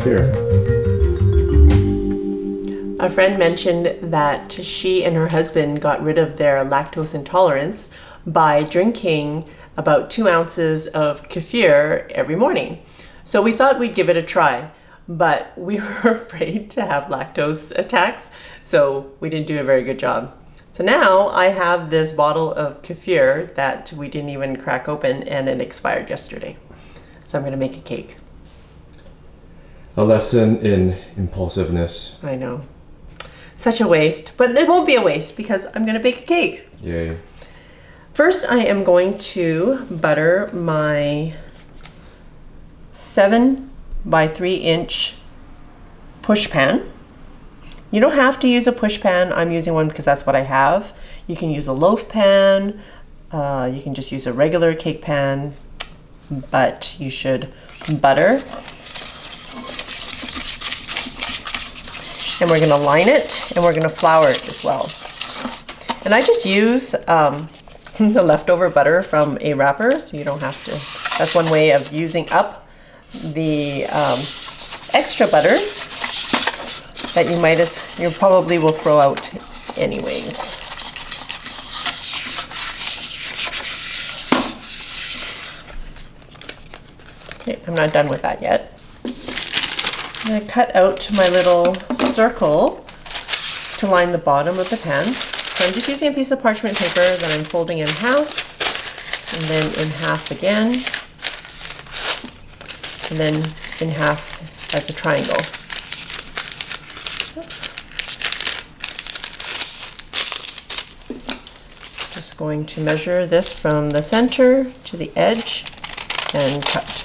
kefir. A friend mentioned that she and her husband got rid of their lactose intolerance by drinking about 2 ounces of kefir every morning. So we thought we'd give it a try, but we were afraid to have lactose attacks, so we didn't do a very good job. So now I have this bottle of kefir that we didn't even crack open, and it expired yesterday. So I'm gonna make a cake. A lesson in impulsiveness. I know. Such a waste, but it won't be a waste because I'm gonna bake a cake. Yay. First, I am going to butter my 7 by 3 inch push pan. You don't have to use a push pan. I'm using one because that's what I have. You can use a loaf pan. You can just use a regular cake pan, but you should butter. And we're gonna line it and we're gonna flour it as well. And I just use the leftover butter from a wrapper, so you don't have to. That's one way of using up the extra butter that you probably will throw out anyways. Okay, I'm not done with that yet. I'm going to cut out my little circle to line the bottom of the pan. So I'm just using a piece of parchment paper that I'm folding in half, and then in half again, and then in half as a triangle. Oops. Just going to measure this from the center to the edge and cut.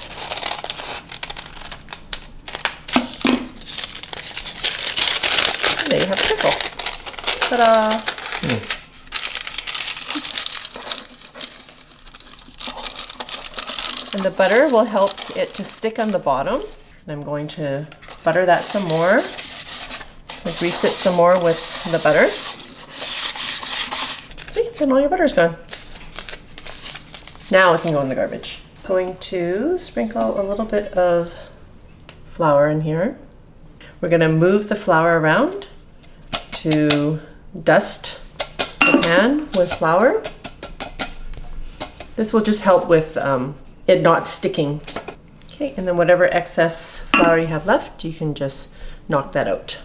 There you have a circle. Ta-da! And the butter will help it to stick on the bottom. And I'm going to butter that some more. Grease it some more with the butter. See, then all your butter's gone. Now it can go in the garbage. Going to sprinkle a little bit of flour in here. We're going to move the flour around to dust the pan with flour. This will just help with it not sticking. Okay, and then whatever excess flour you have left, you can just knock that out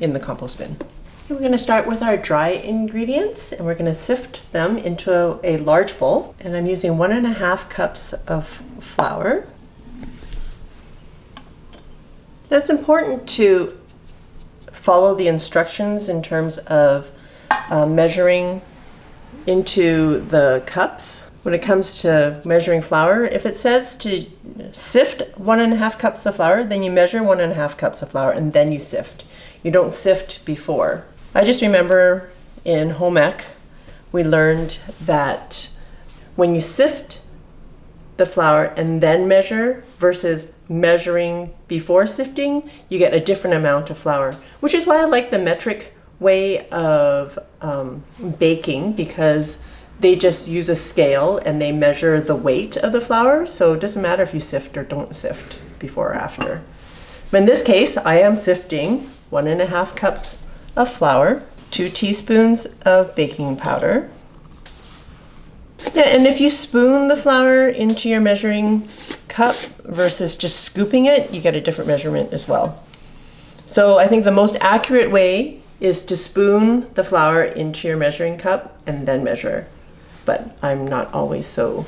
in the compost bin. Okay, we're going to start with our dry ingredients, and we're going to sift them into a large bowl. And I'm using 1.5 cups of flour. Now it's important to follow the instructions in terms of measuring into the cups. When it comes to measuring flour, if it says to sift 1.5 cups of flour, then you measure 1.5 cups of flour and then you sift. You don't sift before. I just remember in home ec, we learned that when you sift the flour and then measure versus measuring before sifting, you get a different amount of flour, which is why I like the metric way of baking, because they just use a scale and they measure the weight of the flour, so it doesn't matter if you sift or don't sift before or after. But in this case, I am sifting 1.5 cups of flour, 2 teaspoons of baking powder. Yeah, and if you spoon the flour into your measuring cup versus just scooping it, you get a different measurement as well. So I think the most accurate way is to spoon the flour into your measuring cup and then measure. But I'm not always so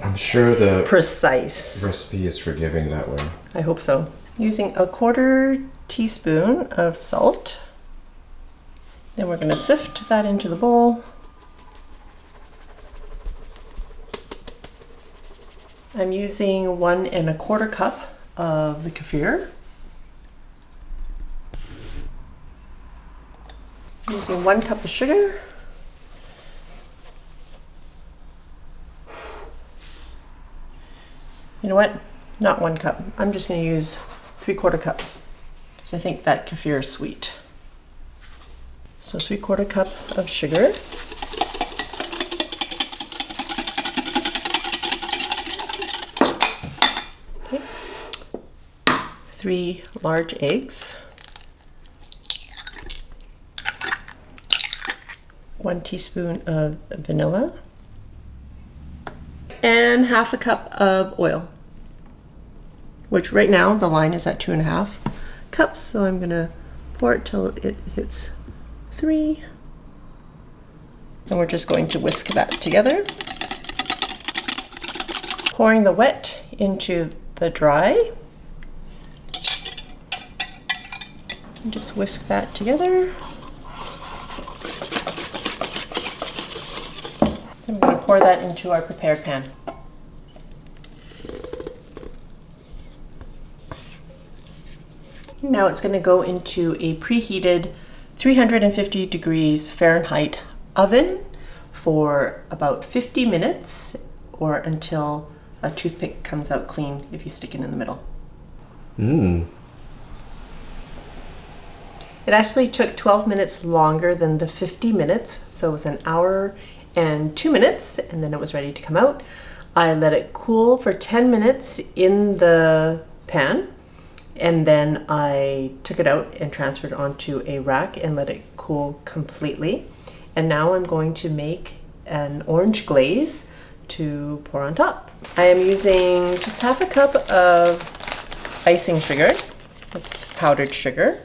I'm sure the precise. Recipe is forgiving that way. I hope so. Using 1/4 teaspoon of salt. Then we're going to sift that into the bowl. I'm using 1.25 cup of the kefir. I'm using 1 cup of sugar. You know what? Not 1 cup. I'm just going to use 3/4 cup because I think that kefir is sweet. So 3/4 cup of sugar. Okay. 3 large eggs, 1 teaspoon of vanilla, and half a cup of oil, which right now the line is at 2.5 cups, so I'm gonna pour it till it hits 3. And we're just going to whisk that together. Pouring the wet into the dry. And just whisk that together. I'm going to pour that into our prepared pan. Now it's going to go into a preheated 350 degrees Fahrenheit oven for about 50 minutes or until a toothpick comes out clean if you stick it in the middle. It actually took 12 minutes longer than the 50 minutes, so it was an hour and 2 minutes, and then it was ready to come out. I let it cool for 10 minutes in the pan, and then I took it out and transferred it onto a rack and let it cool completely. And now I'm going to make an orange glaze to pour on top. I am using just half a cup of icing sugar. That's just powdered sugar.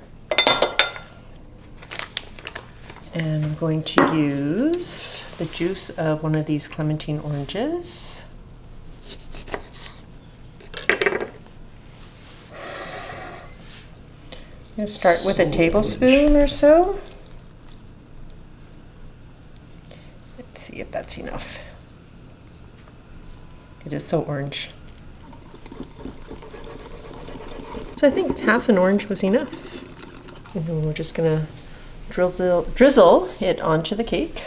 And I'm going to use the juice of one of these clementine oranges. I'm going to start with a tablespoon or so. Let's see if that's enough. It is so orange. So I think half an orange was enough. And then we're just going to drizzle it onto the cake.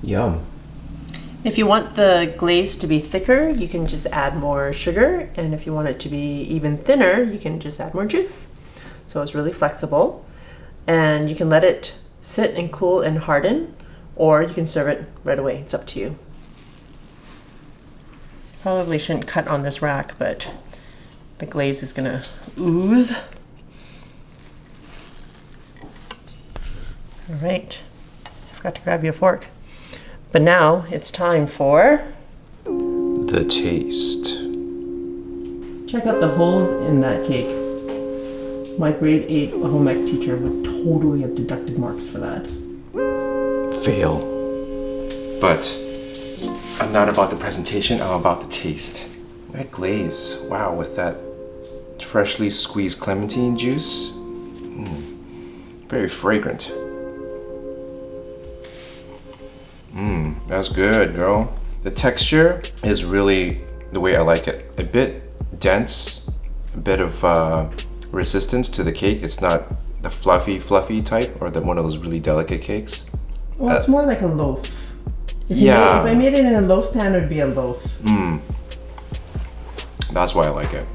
Yum. If you want the glaze to be thicker, you can just add more sugar, and if you want it to be even thinner, you can just add more juice. So it's really flexible, and you can let it sit and cool and harden, or you can serve it right away. It's up to you. Probably shouldn't cut on this rack, but the glaze is gonna ooze. All right, forgot to grab you a fork. But now it's time for the taste. Check out the holes in that cake. My grade 8 home ec teacher would totally have deducted marks for that. Fail. But I'm not about the presentation, I'm about the taste. That glaze, wow, with that freshly squeezed clementine juice. Very fragrant. That's good, girl. The texture is really the way I like it. A bit dense, a bit of resistance to the cake. It's not the fluffy type or one of those really delicate cakes. Well, it's more like a loaf. If I made it in a loaf pan, it would be a loaf. That's why I like it.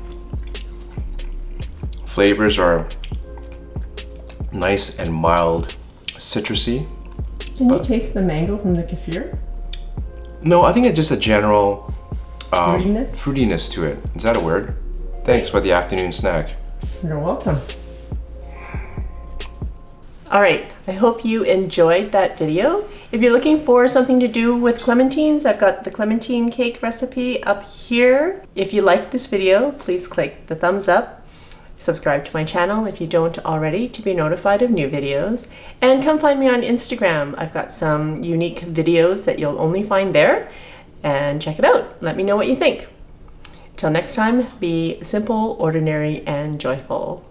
Flavors are nice and mild, citrusy. Can you taste the mango from the kefir? No, I think it's just a general fruitiness to it. Is that a word? Thanks for the afternoon snack. You're welcome. All right, I hope you enjoyed that video. If you're looking for something to do with clementines, I've got the clementine cake recipe up here. If you liked this video, please click the thumbs up. Subscribe to my channel if you don't already to be notified of new videos. And come find me on Instagram. I've got some unique videos that you'll only find there. And check it out. Let me know what you think. Till next time, be simple, ordinary, and joyful.